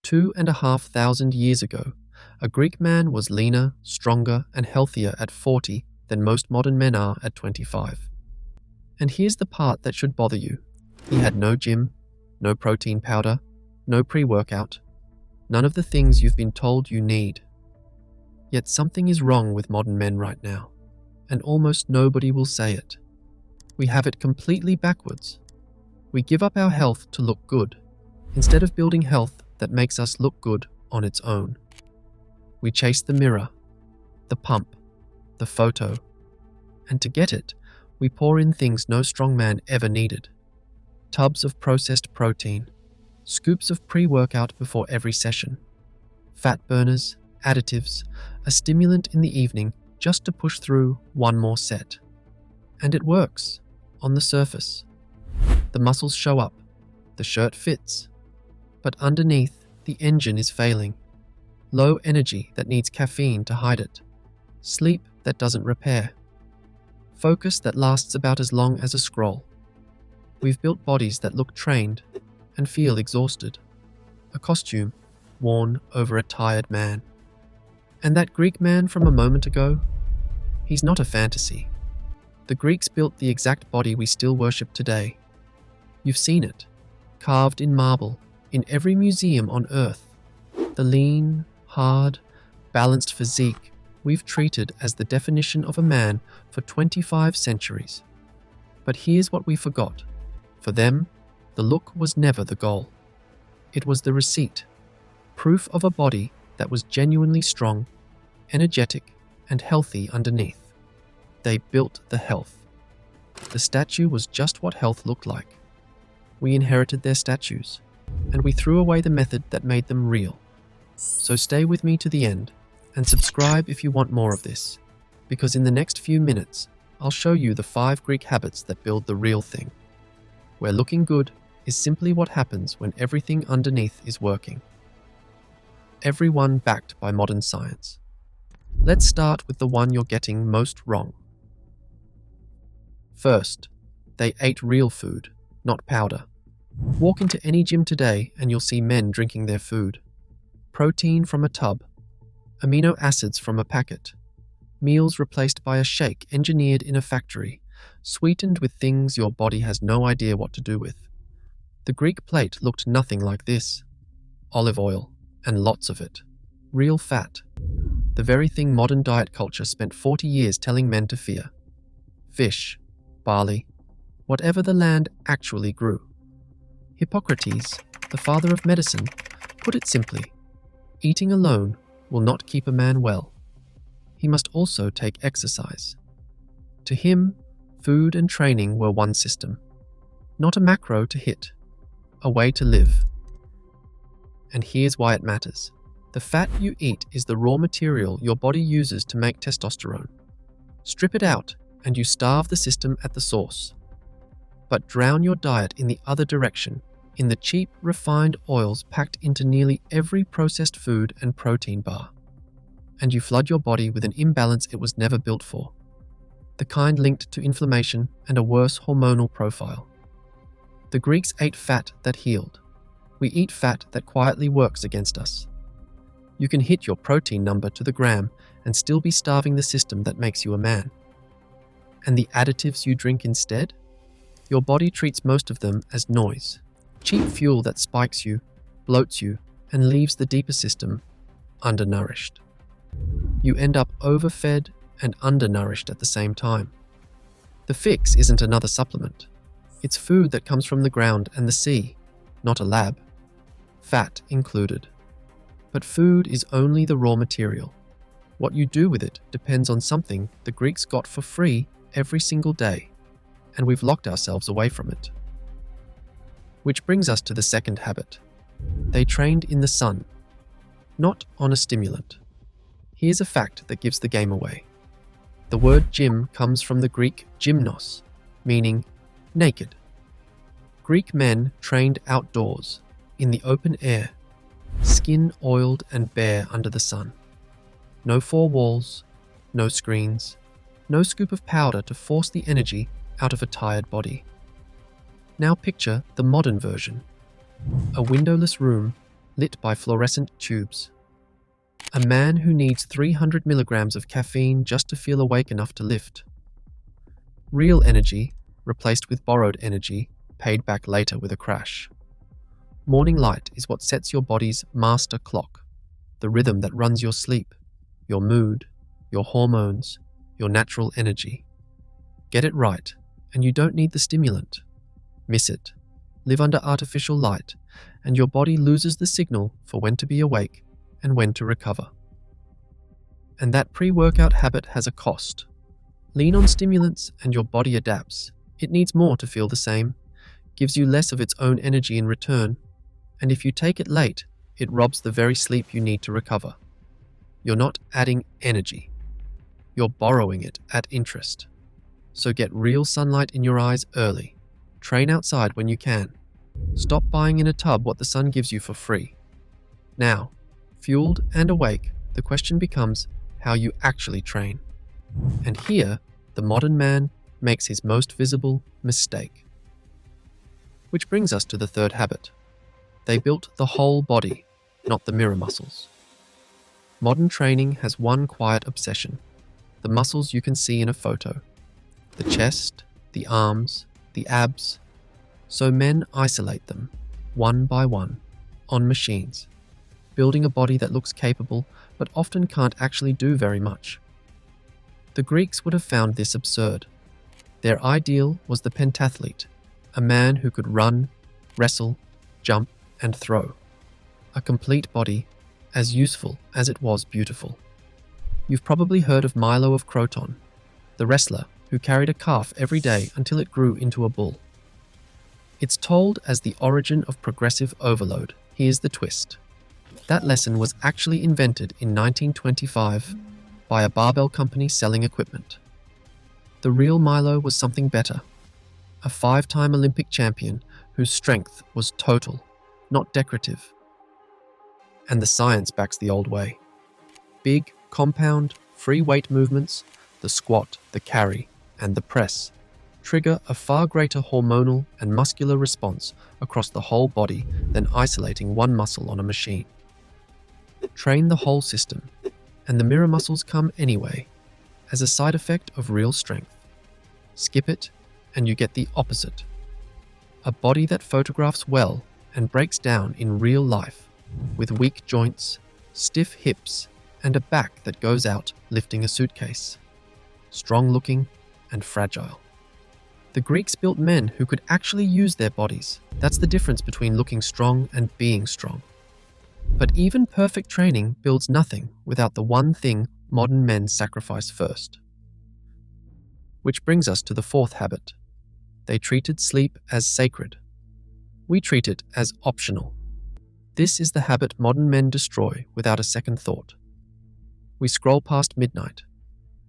2,500 years ago, a Greek man was leaner, stronger, and healthier at 40 than most modern men are at 25. And here's the part that should bother you. He had no gym, no protein powder, no pre-workout, none of the things you've been told you need. Yet something is wrong with modern men right now, and almost nobody will say it. We have it completely backwards. We give up our health to look good, instead of building health that makes us look good on its own. We chase the mirror, the pump, the photo, and to get it, we pour in things no strong man ever needed. Tubs of processed protein, scoops of pre-workout before every session, fat burners, additives, a stimulant in the evening just to push through one more set. And it works, on the surface. The muscles show up, the shirt fits, but underneath, the engine is failing. Low energy that needs caffeine to hide it, sleep that doesn't repair, focus that lasts about as long as a scroll. We've built bodies that look trained and feel exhausted, a costume worn over a tired man. And that Greek man from a moment ago, he's not a fantasy. The Greeks built the exact body we still worship today. You've seen it, carved in marble, in every museum on Earth. The lean, hard, balanced physique we've treated as the definition of a man for 25 centuries. But here's what we forgot. For them, the look was never the goal. It was the receipt, proof of a body that was genuinely strong, energetic, and healthy underneath. They built the health. The statue was just what health looked like. We inherited their statues, and we threw away the method that made them real. So stay with me to the end, and subscribe if you want more of this, because in the next few minutes, I'll show you the 5 Greek habits that build the real thing, where looking good is simply what happens when everything underneath is working. Everyone backed by modern science. Let's start with the one you're getting most wrong. First, they ate real food, not powder. Walk into any gym today and you'll see men drinking their food. Protein from a tub, amino acids from a packet, meals replaced by a shake engineered in a factory, sweetened with things your body has no idea what to do with. The Greek plate looked nothing like this. Olive oil, and lots of it. Real fat. The very thing modern diet culture spent 40 years telling men to fear. Fish, barley, whatever the land actually grew. Hippocrates, the father of medicine, put it simply, eating alone will not keep a man well. He must also take exercise. To him, food and training were one system, not a macro to hit, a way to live. And here's why it matters. The fat you eat is the raw material your body uses to make testosterone. Strip it out, and you starve the system at the source. But drown your diet in the other direction, in the cheap, refined oils packed into nearly every processed food and protein bar. And you flood your body with an imbalance it was never built for. The kind linked to inflammation and a worse hormonal profile. The Greeks ate fat that healed. We eat fat that quietly works against us. You can hit your protein number to the gram and still be starving the system that makes you a man. And the additives you drink instead? Your body treats most of them as noise, cheap fuel that spikes you, bloats you, and leaves the deeper system undernourished. You end up overfed and undernourished at the same time. The fix isn't another supplement. It's food that comes from the ground and the sea, not a lab. Fat included. But food is only the raw material. What you do with it depends on something the Greeks got for free every single day, and we've locked ourselves away from it. Which brings us to the second habit. They trained in the sun, not on a stimulant. Here's a fact that gives the game away. The word gym comes from the Greek gymnos, meaning naked. Greek men trained outdoors, in the open air, skin oiled and bare under the sun. No 4 walls, no screens, no scoop of powder to force the energy out of a tired body. Now picture the modern version. A windowless room, lit by fluorescent tubes. A man who needs 300 milligrams of caffeine just to feel awake enough to lift. Real energy replaced with borrowed energy, paid back later with a crash. Morning light is what sets your body's master clock, the rhythm that runs your sleep, your mood, your hormones, your natural energy. Get it right, and you don't need the stimulant. Miss it, live under artificial light, and your body loses the signal for when to be awake and when to recover. And that pre-workout habit has a cost. Lean on stimulants and your body adapts. It needs more to feel the same, gives you less of its own energy in return, and if you take it late, it robs the very sleep you need to recover. You're not adding energy. You're borrowing it at interest. So get real sunlight in your eyes early. Train outside when you can. Stop buying in a tub what the sun gives you for free. Now, fueled and awake, the question becomes how you actually train. And here, the modern man makes his most visible mistake. Which brings us to the third habit. They built the whole body, not the mirror muscles. Modern training has one quiet obsession: the muscles you can see in a photo. The chest, the arms, the abs. So men isolate them, one by one, on machines, building a body that looks capable but often can't actually do very much. The Greeks would have found this absurd. Their ideal was the pentathlete, a man who could run, wrestle, jump, and throw. A complete body, as useful as it was beautiful. You've probably heard of Milo of Croton, the wrestler who carried a calf every day until it grew into a bull. It's told as the origin of progressive overload. Here's the twist. That lesson was actually invented in 1925 by a barbell company selling equipment. The real Milo was something better. A 5-time Olympic champion whose strength was total, not decorative. And the science backs the old way. Big, compound, free weight movements, the squat, the carry, and the press, trigger a far greater hormonal and muscular response across the whole body than isolating one muscle on a machine. Train the whole system, and the mirror muscles come anyway, as a side effect of real strength. Skip it, and you get the opposite. A body that photographs well and breaks down in real life, with weak joints, stiff hips, and a back that goes out lifting a suitcase. Strong-looking and fragile. The Greeks built men who could actually use their bodies. That's the difference between looking strong and being strong. But even perfect training builds nothing without the one thing modern men sacrifice first. Which brings us to the fourth habit. They treated sleep as sacred. We treat it as optional. This is the habit modern men destroy without a second thought. We scroll past midnight.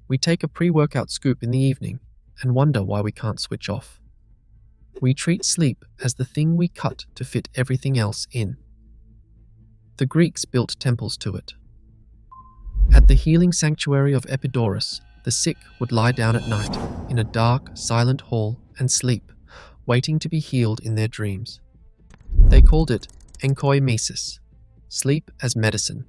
We take a pre-workout scoop in the evening and wonder why we can't switch off. We treat sleep as the thing we cut to fit everything else in. The Greeks built temples to it. At the healing sanctuary of Epidaurus, the sick would lie down at night in a dark, silent hall and sleep, waiting to be healed in their dreams. They called it enkoimesis, sleep as medicine.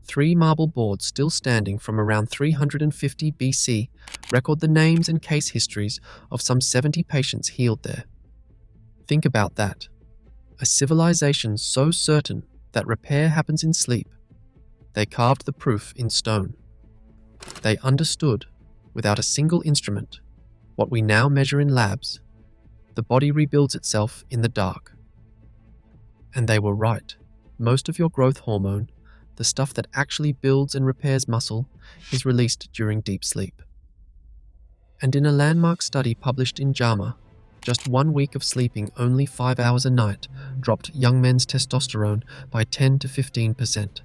3 marble boards still standing from around 350 BC record the names and case histories of some 70 patients healed there. Think about that. A civilization so certain that repair happens in sleep, they carved the proof in stone. They understood, without a single instrument, what we now measure in labs. The body rebuilds itself in the dark. And they were right. Most of your growth hormone, the stuff that actually builds and repairs muscle, is released during deep sleep. And in a landmark study published in JAMA, just 1 week of sleeping only 5 hours a night dropped young men's testosterone by 10 to 15%.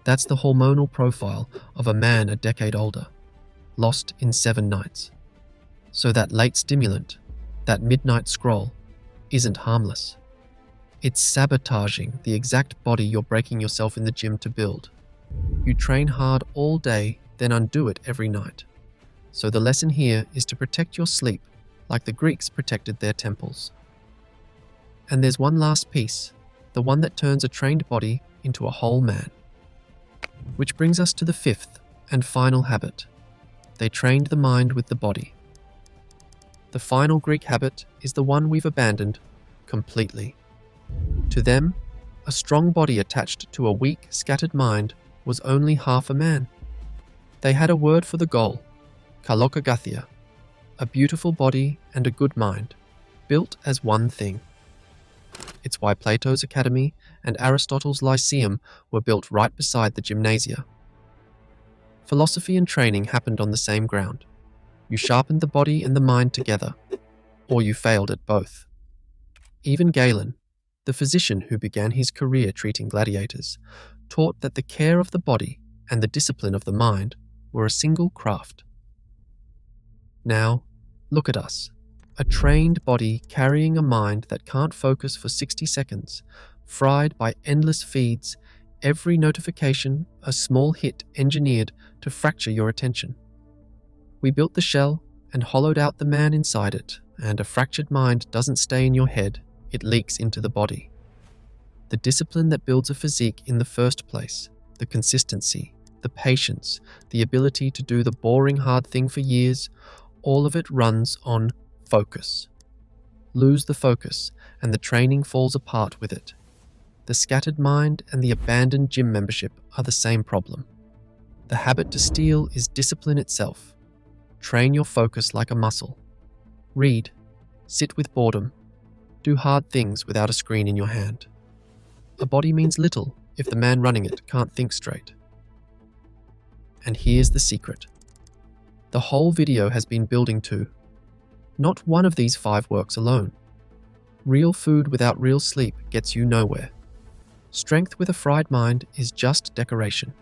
That's the hormonal profile of a man a decade older, lost in 7 nights. So that late stimulant, that midnight scroll, isn't harmless. It's sabotaging the exact body you're breaking yourself in the gym to build. You train hard all day, then undo it every night. So the lesson here is to protect your sleep like the Greeks protected their temples. And there's one last piece. the one that turns a trained body into a whole man. Which brings us to the fifth and final habit. They trained the mind with the body. The final Greek habit is the one we've abandoned completely. To them, a strong body attached to a weak, scattered mind was only half a man. They had a word for the goal, kalokagathia, a beautiful body and a good mind, built as one thing. It's why Plato's Academy and Aristotle's Lyceum were built right beside the gymnasia. Philosophy and training happened on the same ground. You sharpened the body and the mind together, or you failed at both. Even Galen, the physician who began his career treating gladiators, taught that the care of the body and the discipline of the mind were a single craft. Now, look at us, a trained body carrying a mind that can't focus for 60 seconds, fried by endless feeds, every notification a small hit engineered to fracture your attention. We built the shell and hollowed out the man inside it, and a fractured mind doesn't stay in your head, it leaks into the body. The discipline that builds a physique in the first place, the consistency, the patience, the ability to do the boring hard thing for years, all of it runs on focus. Lose the focus, and the training falls apart with it. The scattered mind and the abandoned gym membership are the same problem. The habit to steal is discipline itself. Train your focus like a muscle. Read, sit with boredom, do hard things without a screen in your hand. A body means little if the man running it can't think straight. And here's the secret. The whole video has been building to. Not one of these 5 works alone. Real food without real sleep gets you nowhere. Strength with a fried mind is just decoration.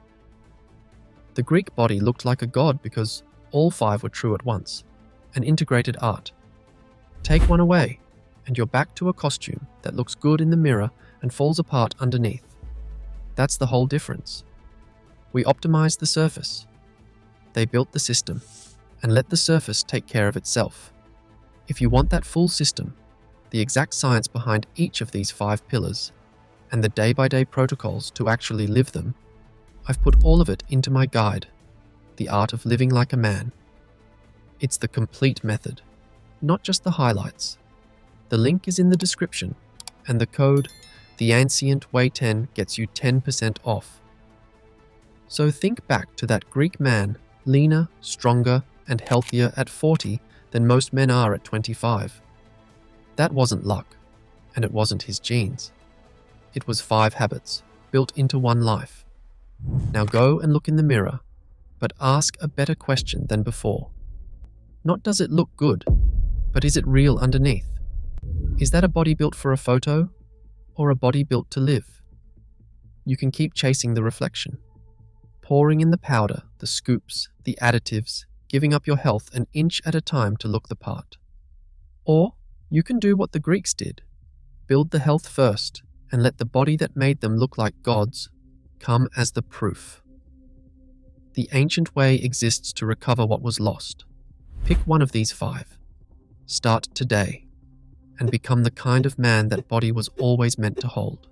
The Greek body looked like a god because all 5 were true at once, an integrated art. Take one away, and you're back to a costume that looks good in the mirror and falls apart underneath. That's the whole difference. We optimized the surface. They built the system, and let the surface take care of itself. If you want that full system, the exact science behind each of these 5 pillars, and the day-by-day protocols to actually live them, I've put all of it into my guide, The Art of Living Like a Man. It's the complete method, not just the highlights. The link is in the description, and the code, The Ancient Way 10, gets you 10% off. So think back to that Greek man, leaner, stronger, and healthier at 40 than most men are at 25. That wasn't luck, and it wasn't his genes. It was 5 habits, built into one life. Now go and look in the mirror, but ask a better question than before. Not does it look good, but is it real underneath? Is that a body built for a photo, or a body built to live? You can keep chasing the reflection, pouring in the powder, the scoops, the additives, giving up your health an inch at a time to look the part. Or you can do what the Greeks did, build the health first, and let the body that made them look like gods come as the proof. The ancient way exists to recover what was lost. Pick one of these 5. Start today, and become the kind of man that body was always meant to hold.